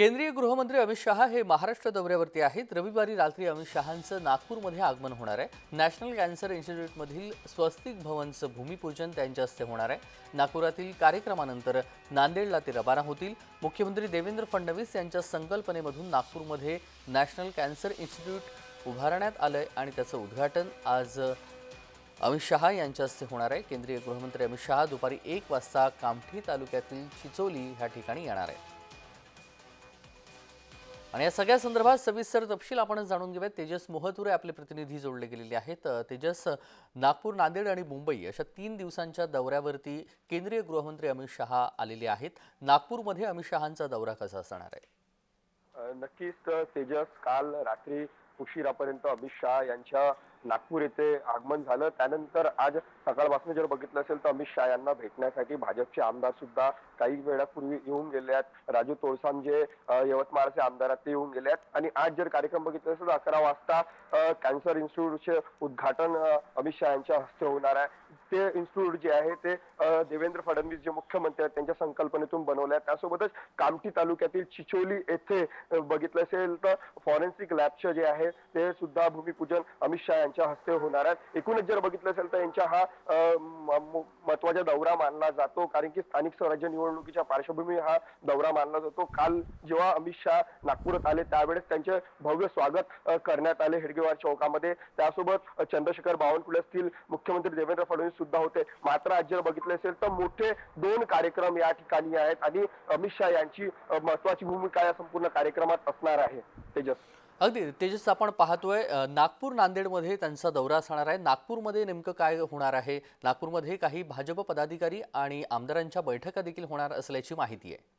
केंद्रीय गृहमंत्री अमित शहा हे महाराष्ट्र दौऱ्यावरती आहेत। रविवारी रात्री अमित शहांचं नागपूरमध्ये आगमन होणार आहे। नॅशनल कॅन्सर इन्स्टिट्यूटमधील स्वस्तिक भवनचं भूमिपूजन त्यांच्या हस्ते होणार आहे। नागपुरातील कार्यक्रमानंतर नांदेडला ते रवाना होतील। मुख्यमंत्री देवेंद्र फडणवीस यांच्या संकल्पनेमधून नागपूरमध्ये नॅशनल कॅन्सर इन्स्टिट्यूट उभारण्यात आलंय आणि त्याचं उद्घाटन आज अमित शहा यांच्या हस्ते होणार आहे। केंद्रीय गृहमंत्री अमित शहा दुपारी 1 वाजता कामठी तालुक्यातील चिचोली ह्या ठिकाणी येणार आहे। आणि या सगळ्या संदर्भात सविस्तर तपशील आपण जाणून घेऊयात। तेजस मोहतुरे आपले प्रतिनिधी जोडले गेलेले आहेत। तेजस, नागपूर, नांदेड आणि मुंबई अशा 3 दिवसांच्या दौऱ्यावरती केंद्रीय गृहमंत्री अमित शहा आलेले आहेत। नागपूरमध्ये अमित शहांचा दौरा कसा असणार आहे? नक्कीच तेजस, काल रात्री उशिरापर्यंत अमित शहा यांच्या नागपूर येथे आगमन झालं। त्यानंतर आज सकाळपासून जर बघितलं असेल तर अमित शहा यांना भेटण्यासाठी भाजपचे आमदार सुद्धा काही वेळापूर्वी येऊन गेले आहेत। राजू तोळसाम जे यवतमाळचे आमदार आहेत ते येऊन गेले आहेत आणि आज जर कार्यक्रम बघितला असेल तर 11 वाजता कॅन्सर इन्स्टिट्यूटचे उद्घाटन अमित शहा यांच्या हस्ते होणार आहे। ते इन्स्टिट्यूट जे आहे ते देवेंद्र फडणवीस जे मुख्यमंत्री आहेत त्यांच्या संकल्पनेतून बनवले आहे। त्यासोबतच कामठी तालुक्यातील चिचोली येथे बघितलं असेल तर फॉरेन्सिक लॅबचे जे आहे ते सुद्धा भूमिपूजन अमित शहा यांच्या हस्ते होणार आहे। एकूणच जर बघितलं असेल तर यांचा हा महत्त्वाचा दौरा मानला जातो, कारण की स्थानिक स्वराज्य निवडणुकीच्या पार्श्वभूमीवर हा दौरा मानला जातो। काल जेव्हा अमित शहा नागपुरात आले त्यावेळेस त्यांचे भव्य स्वागत करण्यात आले हेडगेवार चौकामध्ये। त्यासोबत चंद्रशेखर बावनकुळे असतील, मुख्यमंत्री देवेंद्र फडणवीस सुद्धा होते। मात्र आज जर बघितलं असेल तर मोठे 2 कार्यक्रम या ठिकाणी आहेत आणि अमित शहा यांची महत्त्वाची भूमिका या संपूर्ण कार्यक्रमात असणार आहे। तेजस, अगदी तेजस, आपण पाहतोय नागपूर नांदेडमध्ये त्यांचा दौरा असणार आहे। नागपूरमध्ये नेमकं काय होणार आहे? नागपूरमध्ये काही भाजप पदाधिकारी आणि आमदारांच्या बैठका देखील होणार असल्याची माहिती आहे।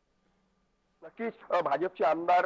नक्कीच भाजपचे आमदार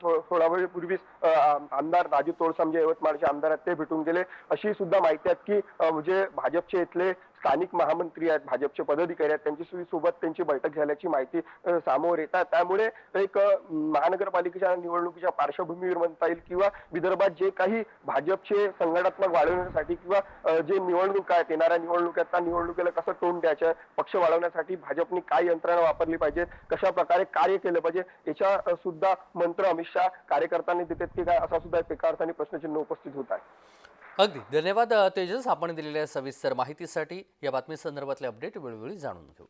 थोडा वेळपूर्वीच आमदार राजू तोळसाम जे यवतमाळचे आमदार आहेत ते भेटून गेले अशी सुद्धा माहिती आहे की जे भाजपचे इथले स्थानिक महामंत्री आहेत, भाजपचे पदाधिकारी आहेत, त्यांची सोबत त्यांची बैठक झाल्याची माहिती समोर येतात। त्यामुळे एक महानगरपालिकेच्या निवडणुकीच्या पार्श्वभूमीवर म्हणता येईल किंवा विदर्भात जे काही भाजपचे संघटनात्मक वाढवण्यासाठी किंवा जे निवडणूक आहेत, येणाऱ्या निवडणुकीत त्या निवडणुकीला कसं तोंड द्यायचं, पक्ष वाढवण्यासाठी भाजपने काय यंत्रणा वापरली पाहिजे, कशा प्रकारे कार्य केलं पाहिजे याच्या सुद्धा मंत्र अमित शहा कार्यकर्त्यांनी देतात की काय, असा सुद्धा एका अर्थाने प्रश्नचिन्ह उपस्थित होत आहे। अगदी धन्यवाद तेजस, आपण दिलेल्या सविस्तर माहितीसाठी। या बातमी संदर्भातले अपडेट वेळोवेळी जाणून घेऊ।